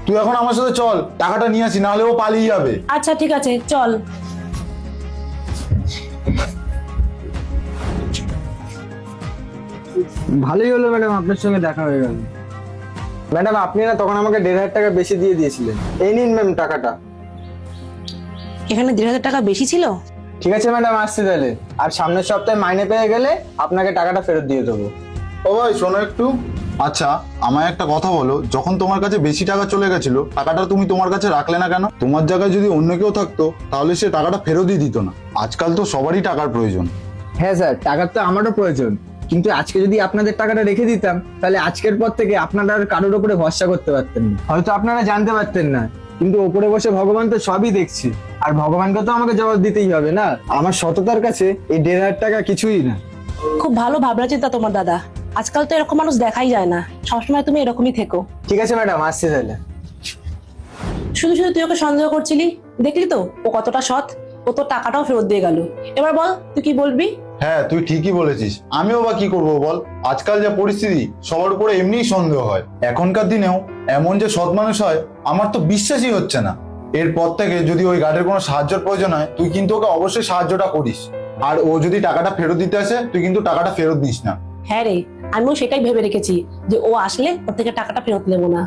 তুই এখন আমার সাথে চল, টাকাটা নিয়ে আসি, নাহলে ও পালিয়ে যাবে। আচ্ছা ঠিক আছে, চল। ভালোই হলো ম্যাডাম, আপনার সঙ্গে দেখা হয়ে গেল। ম্যাডাম আপনি না তখন আমাকে 1,500 টাকা বেশি দিয়ে দিয়েছিলেন, এই নিন ম্যাম টাকাটা। এখানে 1,500 টাকা বেশি ছিল? ঠিক আছে ম্যাডাম, আসছি তাহলে। আর সামনের সপ্তাহে মাইনে পেয়ে গেলে আপনাকে টাকাটা ফেরত দিয়ে দেবো। ও ভাই শোনো একটু। আচ্ছা, আমায় একটা কথা বলো, যখন তোমার কাছে বেশি টাকা চলে গেছিল, টাকাটা তুমি তোমার কাছে রাখলে না কেন? তোমার জায়গায় যদি অন্য কেউ থাকতো তাহলে সে টাকাটা ফেরতই দিত না। আজকাল তো সবারই টাকার প্রয়োজন। হ্যাঁ স্যার, টাকার তো আমারও প্রয়োজন, কিন্তু আজকে যদি আপনাদের টাকাটা রেখে দিতাম তাহলে আজকের পর থেকে আপনারা আর কারোর উপরে ভরসা করতে পারতেন না। হয়তো আপনারা জানতে পারতেন না, কিন্তু ওপরে বসে ভগবান তো সবই দেখছি, আর ভগবানকে তো আমাকে জবাব দিতেই হবে না। আমার সততার কাছে এই 1,500 টাকা কিছুই না। খুব ভালো ভাবনা চিন্তা তোমার দাদা। আজকাল তো এরকম মানুষ দেখাই যায় না। সবসময় তুমি এরকমই থেকো। ঠিক আছে ম্যাডাম, আসছি তাহলে। শুধু শুধু তুই ওকে সন্দেহ করছিলি, দেখলি তো ও কতটা সৎ। ও তো টাকাটাও ফেরত দিয়ে গেল। এবার বল তুই কি বলবি? হ্যাঁ, তুই ঠিকই বলেছিস। আমিও বা কি করবো বল, আজকাল যা পরিস্থিতি, সবার উপরে এমনিই সন্দেহ হয়। এখনকার দিনেও এমন যে সৎ মানুষ হয়, আমার তো বিশ্বাসই হচ্ছে না। এরপর থেকে যদি ওই গার্ডের কোনো সাহায্যের প্রয়োজন হয়, তুই কিন্তু ওকে অবশ্যই সাহায্যটা করিস। আর ও যদি টাকাটা ফেরত দিতে আসে, তুই কিন্তু টাকাটা ফেরত দিস না। হ্যাঁ রে, আমিও সেটাই ভেবে রেখেছি যে ও আসলে ওর থেকে টাকাটা ফেরত নেবো না।